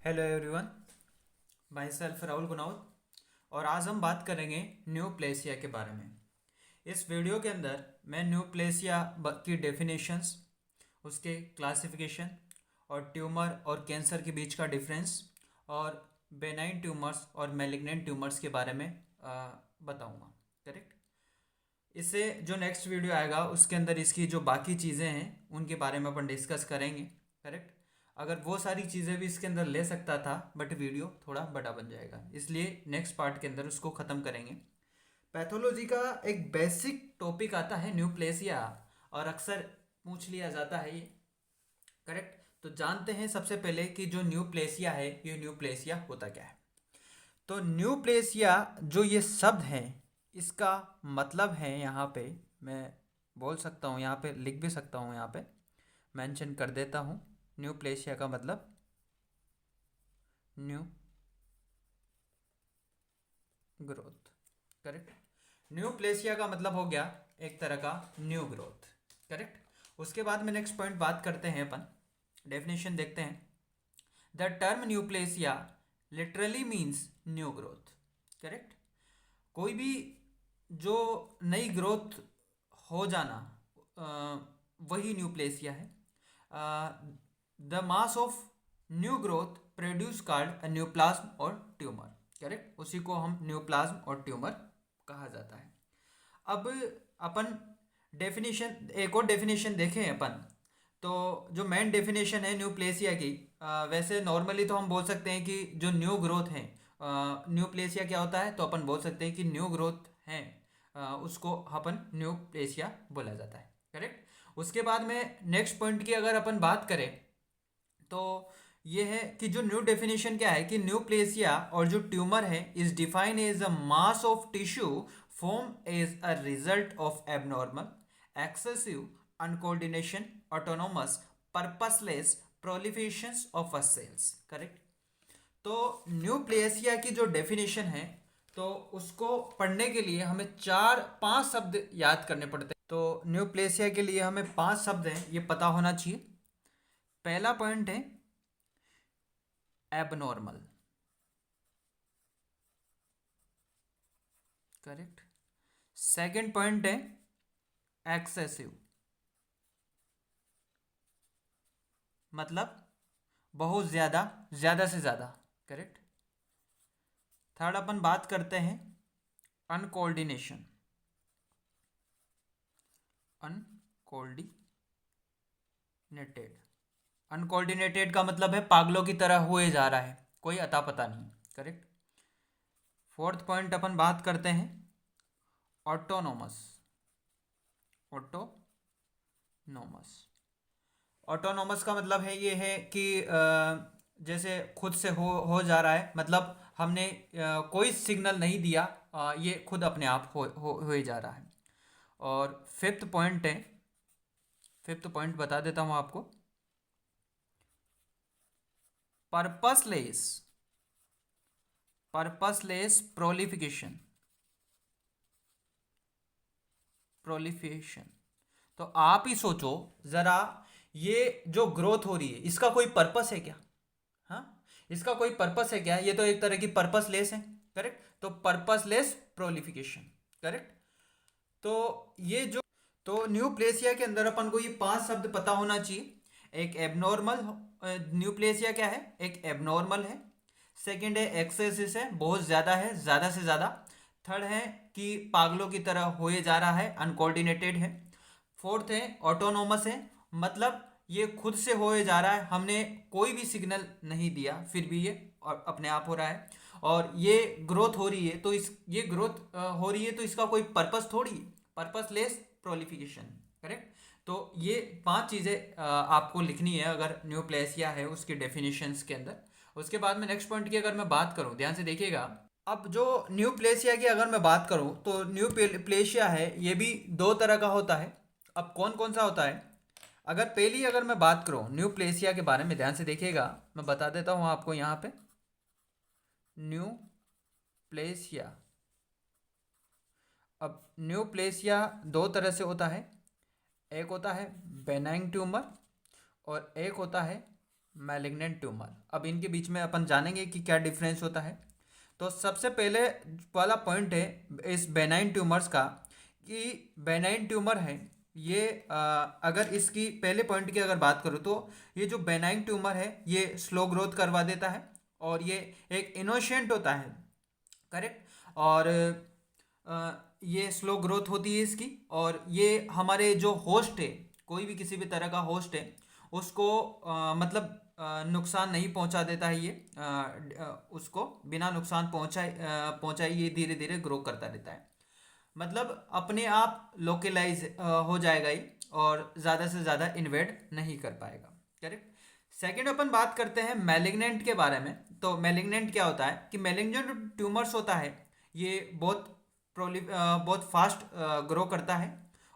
Hello everyone, myself Rahul Gunaut. और आज हम बात करेंगे न्यूप्लेसिया के बारे में। इस वीडियो के अंदर मैं न्यूप्लेसिया की डेफिनेशंस, उसके क्लासिफिकेशन और ट्यूमर और कैंसर के बीच का डिफरेंस और बेनाइन ट्यूमर्स और मैलिग्नेंट ट्यूमर्स के बारे में बताऊंगा। करेक्ट। इससे जो नेक्स्ट वीडियो आएगा उसके अंदर इसकी जो बाकी चीज़ें हैं उनके बारे में अपन डिस्कस करेंगे। करेक्ट। अगर वो सारी चीज़ें भी इसके अंदर ले सकता था बट वीडियो थोड़ा बड़ा बन जाएगा, इसलिए नेक्स्ट पार्ट के अंदर उसको ख़त्म करेंगे। पैथोलॉजी का एक बेसिक टॉपिक आता है न्यूप्लेसिया, और अक्सर पूछ लिया जाता है ये। करेक्ट। तो जानते हैं सबसे पहले कि जो न्यूप्लेसिया है, ये न्यूप्लेसिया होता क्या है। तो न्यूप्लेसिया जो ये शब्द है, इसका मतलब है, यहाँ पे मैं बोल सकता हूँ, यहाँ पे लिख भी सकता हूँ, यहाँ पे मेंशन कर देता हूँ। न्यूप्लेसिया का मतलब न्यू ग्रोथ। करेक्ट। न्यूप्लेसिया का मतलब हो गया एक तरह का न्यू ग्रोथ। करेक्ट। उसके बाद में नेक्स्ट पॉइंट बात करते हैं, अपन डेफिनेशन देखते हैं। The term neoplasia literally means new growth. Correct. कोई भी जो नई ग्रोथ हो जाना, वही न्यूप्लेसिया है। The mass of new growth produce called neoplasm और ट्यूमर। करेक्ट। उसी को हम न्यूप्लाज्म और ट्यूमर कहा जाता है। अब अपन डेफिनेशन, एक और डेफिनेशन देखें अपन, तो जो मेन डेफिनेशन है न्यूप्लेसिया की, वैसे नॉर्मली तो हम बोल सकते हैं कि जो न्यू ग्रोथ है, न्यूप्लेसिया क्या होता है, तो अपन बोल सकते हैं कि न्यू ग्रोथ है, उसको अपन न्यूप्लेसिया बोला जाता है। करेक्ट। उसके बाद में नेक्स्ट पॉइंट की अगर अपन बात करें तो ये है कि जो न्यू डेफिनेशन क्या है कि न्यूप्लेसिया और जो ट्यूमर है is define as a mass of tissue form as a result of abnormal excessive uncoordination autonomous purposeless proliferations of a cells. Correct. तो न्यूप्लेसिया की जो डेफिनेशन है, तो उसको पढ़ने के लिए हमें चार पांच शब्द याद करने पड़ते हैं। तो न्यूप्लेसिया के लिए हमें पांच शब्द हैं, ये पता होना चाहिए। पहला पॉइंट है एबनॉर्मल। करेक्ट। सेकंड पॉइंट है एक्सेसिव, मतलब बहुत ज्यादा, ज्यादा से ज्यादा। करेक्ट। थर्ड अपन बात करते हैं अनकोऑर्डिनेशन। अनकोऑर्डिनेटेड। अनकोऑर्डिनेटेड का मतलब है पागलों की तरह हुए जा रहा है, कोई अता पता नहीं। करेक्ट। फोर्थ पॉइंट अपन बात करते हैं ऑटोनोमस। ऑटोनोमस। ऑटोनोमस का मतलब है ये है कि जैसे खुद से हो जा रहा है, मतलब हमने कोई सिग्नल नहीं दिया, ये खुद अपने आप हो ही जा रहा है। और फिफ्थ पॉइंट बता देता हूँ आपको, पर्पसलेस। Purposeless proliferation. प्रोलिफेशन। तो आप ही सोचो जरा, ये जो ग्रोथ हो रही है इसका कोई पर्पस है क्या? हाँ, इसका कोई पर्पस है क्या? ये तो एक तरह की पर्पसलेस है। करेक्ट। तो पर्पसलेस प्रोलिफिकेशन। करेक्ट। तो ये जो, तो न्यूप्लेसिया के अंदर अपन को ये पांच शब्द पता होना चाहिए। एक एबनॉर्मल, न्यूप्लेसिया क्या है, एक एबनॉर्मल है। सेकंड है एक्सेसिस है, बहुत ज़्यादा है, ज़्यादा से ज़्यादा। थर्ड है कि पागलों की तरह होए जा रहा है, अनकोऑर्डिनेटेड है। फोर्थ है ऑटोनोमस है, मतलब ये खुद से होए जा रहा है, हमने कोई भी सिग्नल नहीं दिया फिर भी ये अपने आप हो रहा है। और ये ग्रोथ हो रही है, तो इस ये ग्रोथ हो रही है तो इसका कोई पर्पस थोड़ी है, पर्पसलेस प्रोलिफिकेशन। करेक्ट। तो ये पांच चीज़ें आपको लिखनी है अगर न्यूप्लेसिया है उसके डेफिनेशंस के अंदर। उसके बाद में नेक्स्ट पॉइंट की अगर मैं बात करूं, ध्यान से देखिएगा। अब जो न्यूप्लेसिया की अगर मैं बात करूं तो न्यूप्लेसिया है ये भी दो तरह का होता है। अब कौन कौन सा होता है, अगर मैं बात करूं न्यूप्लेसिया के बारे में, ध्यान से देखिएगा, मैं बता देता हूं आपको यहाँ पे। न्यूप्लेसिया, अब न्यूप्लेसिया दो तरह से होता है। एक होता है बेनाइन ट्यूमर और एक होता है मैलिग्नेंट ट्यूमर। अब इनके बीच में अपन जानेंगे कि क्या डिफरेंस होता है। तो सबसे पहले वाला पॉइंट है इस बेनाइन ट्यूमर्स का कि बेनाइन ट्यूमर है ये अगर इसकी पहले पॉइंट की अगर बात करूँ तो ये जो बेनाइन ट्यूमर है ये स्लो ग्रोथ करवा देता है और ये एक इनोसेंट होता है, करेक्ट। और ये स्लो ग्रोथ होती है इसकी, और ये हमारे जो होस्ट है, कोई भी किसी भी तरह का होस्ट है उसको मतलब नुकसान नहीं पहुंचा देता है। ये उसको बिना नुकसान पहुंचाए ये धीरे धीरे ग्रो करता रहता है, मतलब अपने आप लोकलाइज हो जाएगा ये और ज़्यादा से ज़्यादा इन्वेड नहीं कर पाएगा, करेक्ट। सेकेंड अपन बात करते हैं मैलिग्नेंट के बारे में। तो मैलिग्नेंट क्या होता है कि मैलिग्नेंट ट्यूमर्स होता है ये बहुत फास्ट ग्रो करता है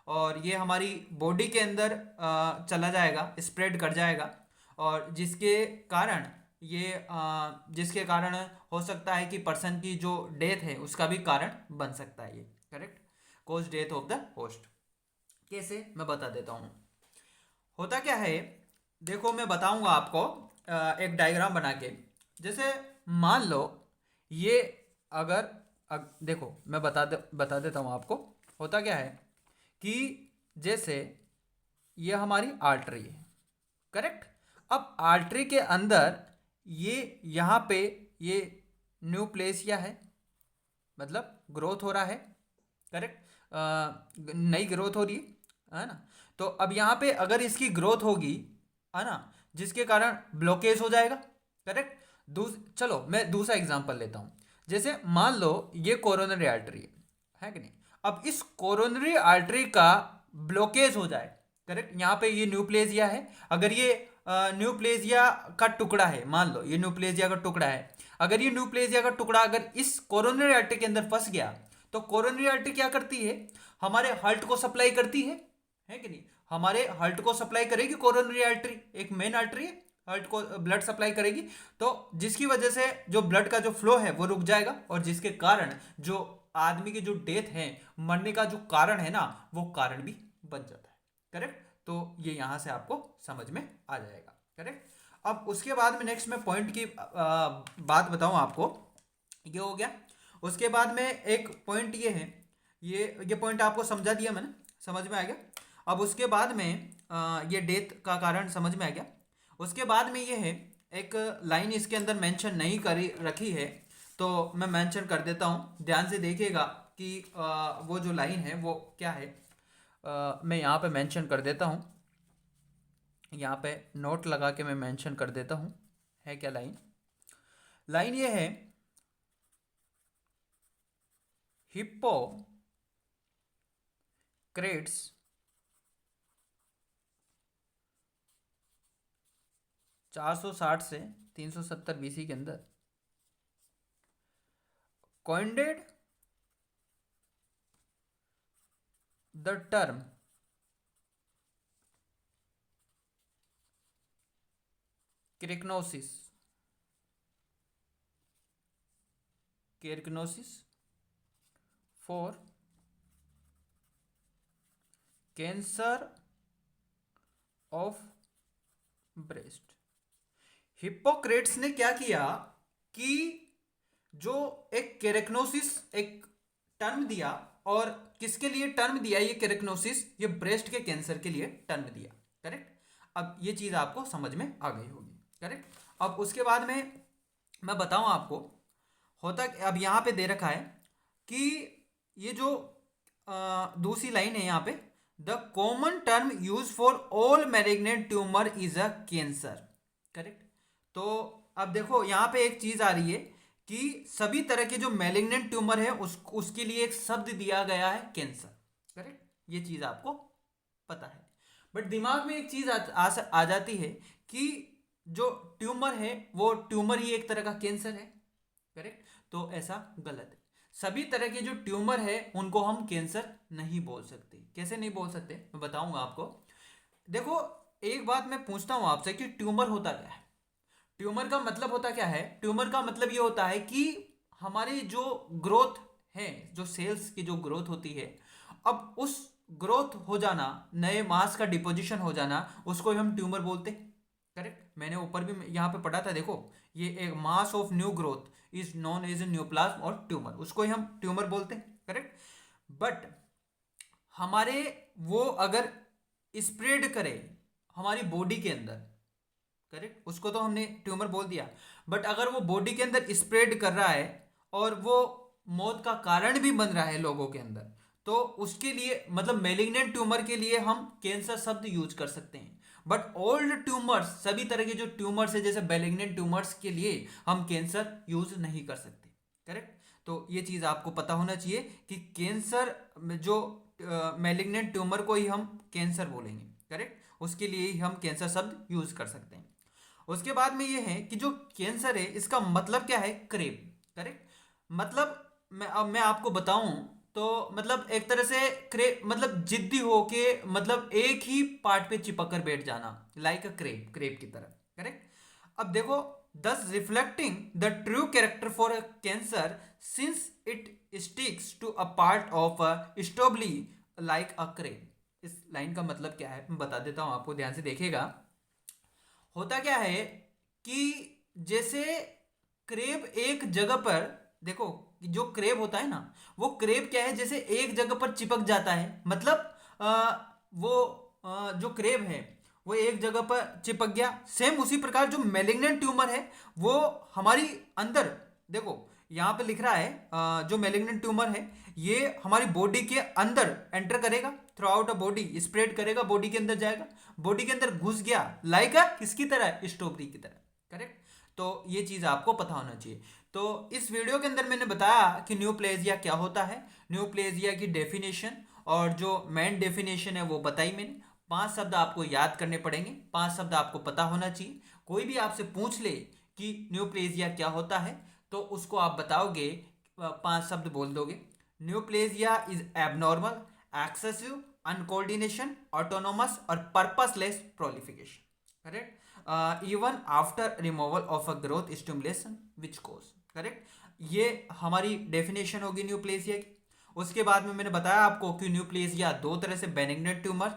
और ये हमारी बॉडी के अंदर चला जाएगा, स्प्रेड कर जाएगा, और जिसके कारण हो सकता है कि पर्सन की जो डेथ है उसका भी कारण बन सकता है ये, correct. Cause death of the host. कैसे, मैं बता देता हूँ। होता क्या है, देखो मैं बताऊंगा आपको एक डायग्राम बना के। जैसे मान लो ये देखो मैं बता देता हूँ आपको। होता क्या है कि जैसे ये हमारी आर्टरी है, करेक्ट। अब आर्टरी के अंदर ये यहाँ पे ये न्यूप्लेसिया है, मतलब ग्रोथ हो रहा है, करेक्ट। नई ग्रोथ हो रही है ना। तो अब यहाँ पे अगर इसकी ग्रोथ होगी, है ना, जिसके कारण ब्लॉकेज हो जाएगा, करेक्ट। चलो मैं दूसरा एग्जांपल लेता हूँ। जैसे मान लो ये कोरोनरी आर्टरी है कि नहीं। अब इस कोरोनरी आर्टरी का ब्लॉकेज हो जाए, करेक्ट। यहाँ पे ये न्यूप्लेजिया है, अगर ये न्यूप्लेजिया का टुकड़ा है, मान लो ये न्यूप्लेजिया का टुकड़ा है, अगर ये न्यूप्लेजिया का टुकड़ा अगर इस कोरोनरी आर्टरी के अंदर फंस गया तो कोरोनरी आर्टरी क्या करती है, हमारे हार्ट को सप्लाई करती है कि नहीं। हमारे हार्ट को सप्लाई करेगी कोरोनरी आर्टरी, एक मेन आर्टरी है, हार्ट को ब्लड सप्लाई करेगी। तो जिसकी वजह से जो ब्लड का जो फ्लो है वो रुक जाएगा और जिसके कारण जो आदमी की जो डेथ है, मरने का जो कारण है ना, वो कारण भी बन जाता है, करेक्ट। तो ये यहाँ से आपको समझ में आ जाएगा, करेक्ट। अब उसके बाद में नेक्स्ट में पॉइंट की बात बताऊं आपको, ये हो गया। उसके बाद में एक पॉइंट ये है, ये पॉइंट आपको समझा दिया मैंने, समझ में आ गया। अब उसके बाद में ये डेथ का कारण समझ में आ गया। उसके बाद में ये है एक लाइन इसके अंदर मेंशन नहीं करी रखी है, तो मैं मेंशन कर देता हूँ, ध्यान से देखिएगा कि वो जो लाइन है वो क्या है। मैं यहाँ पे मेंशन कर देता हूँ, यहाँ पे नोट लगा के मैं मेंशन कर देता हूँ, है क्या लाइन। लाइन ये है, हिप्पो क्रेट्स (460 से 370 BC के अंदर coined the term carcinos for cancer of breast. Hippocrates ने क्या किया कि जो एक केरेक्नोसिस एक टर्म दिया, और किसके लिए टर्म दिया ये केरेक्नोसिस, ये ब्रेस्ट के कैंसर के लिए टर्म दिया, करेक्ट। अब ये चीज आपको समझ में आ गई होगी, करेक्ट। अब उसके बाद में मैं बताऊं आपको, होता अब यहाँ पे दे रखा है कि ये जो दूसरी लाइन है यहाँ पे, the common term use for all malignant tumour is a cancer, correct. तो अब देखो यहाँ पे एक चीज आ रही है कि सभी तरह के जो मैलिग्नेंट ट्यूमर है उसके लिए एक शब्द दिया गया है कैंसर, करेक्ट। ये चीज आपको पता है, बट दिमाग में एक चीज आ जाती है कि जो ट्यूमर है वो ट्यूमर ही एक तरह का कैंसर है, करेक्ट। तो ऐसा गलत है। सभी तरह के जो ट्यूमर है उनको हम कैंसर नहीं बोल सकते। कैसे नहीं बोल सकते, मैं बताऊंगा आपको। देखो एक बात मैं पूछता हूं आपसे कि ट्यूमर होता क्या है। ट्यूमर का मतलब होता क्या है, ट्यूमर का मतलब ये होता है कि हमारी जो ग्रोथ है, जो सेल्स की जो ग्रोथ होती है, अब उस ग्रोथ हो जाना, नए मास का डिपोजिशन हो जाना, उसको हम ट्यूमर बोलते हैं, करेक्ट। मैंने ऊपर भी यहाँ पे पढ़ा था, देखो ये एक mass of new growth is known as a neoplasm और ट्यूमर, उसको ही हम ट्यूमर बोलते हैं, करेक्ट। बट हमारे वो अगर स्प्रेड करे हमारी बॉडी के अंदर, करेक्ट, उसको तो हमने ट्यूमर बोल दिया, बट अगर वो बॉडी के अंदर स्प्रेड कर रहा है और वो मौत का कारण भी बन रहा है लोगों के अंदर, तो उसके लिए मतलब मेलिग्नेंट ट्यूमर के लिए हम कैंसर शब्द यूज कर सकते हैं। बट ओल्ड ट्यूमर्स, सभी तरह के जो ट्यूमर्स है जैसे मेलिग्नेंट ट्यूमर्स के लिए हम कैंसर यूज नहीं कर सकते, करेक्ट। तो ये चीज आपको पता होना चाहिए कि कैंसर जो मेलिग्नेंट ट्यूमर को ही हम कैंसर बोलेंगे, करेक्ट, उसके लिए ही हम कैंसर शब्द यूज कर सकते हैं। उसके बाद में ये है कि जो कैंसर है इसका मतलब क्या है, क्रेब, करेक्ट। मतलब मैं आपको बताऊं तो मतलब एक तरह से क्रेब मतलब जिद्दी होके मतलब एक ही पार्ट पे चिपक कर बैठ जाना, लाइक अ क्रेब, क्रेब की तरह, करेक्ट। अब देखो, thus reflecting the true character for a cancer since it sticks to a part of a stably like a crane। इस लाइन का मतलब क्या है मैं बता देता हूं आपको, ध्यान से देखिएगा। होता क्या है कि जैसे क्रेब एक जगह पर, देखो जो क्रेब होता है ना, वो क्रेब क्या है, जैसे एक जगह पर चिपक जाता है, मतलब वो जो क्रेब है वो एक जगह पर चिपक गया। सेम उसी प्रकार जो मेलिग्नेंट ट्यूमर है वो हमारी अंदर, देखो यहाँ पे लिख रहा है जो मेलिग्नेंट ट्यूमर है ये हमारी बॉडी के अंदर एंटर करेगा, through out a body spread करेगा, बॉडी के अंदर जाएगा, बॉडी के अंदर घुस गया, लाइक किसकी तरह, स्ट्रॉबेरी की तरह, करेक्ट। तो ये चीज आपको पता होना चाहिए। तो इस वीडियो के अंदर मैंने बताया कि न्यूप्लेजिया क्या होता है, न्यूप्लेजिया की डेफिनेशन और जो मेन डेफिनेशन है वो बताई मैंने। 5 शब्द आपको याद करने पड़ेंगे, 5 शब्द आपको पता होना चाहिए। कोई भी आपसे पूछ ले कि न्यूप्लेजिया क्या होता है तो उसको आप बताओगे, 5 शब्द बोल दोगे। Neoplasia is abnormal, excessive, uncoordination, autonomous और purposeless proliferation, correct, even after removal of a growth stimulation which cause, correct. ये हमारी डेफिनेशन होगी न्यूप्लेसिया की। उसके बाद में मैंने बताया आपको कि न्यूप्लेसिया दो तरह से, बेनिग्नेंट ट्यूमर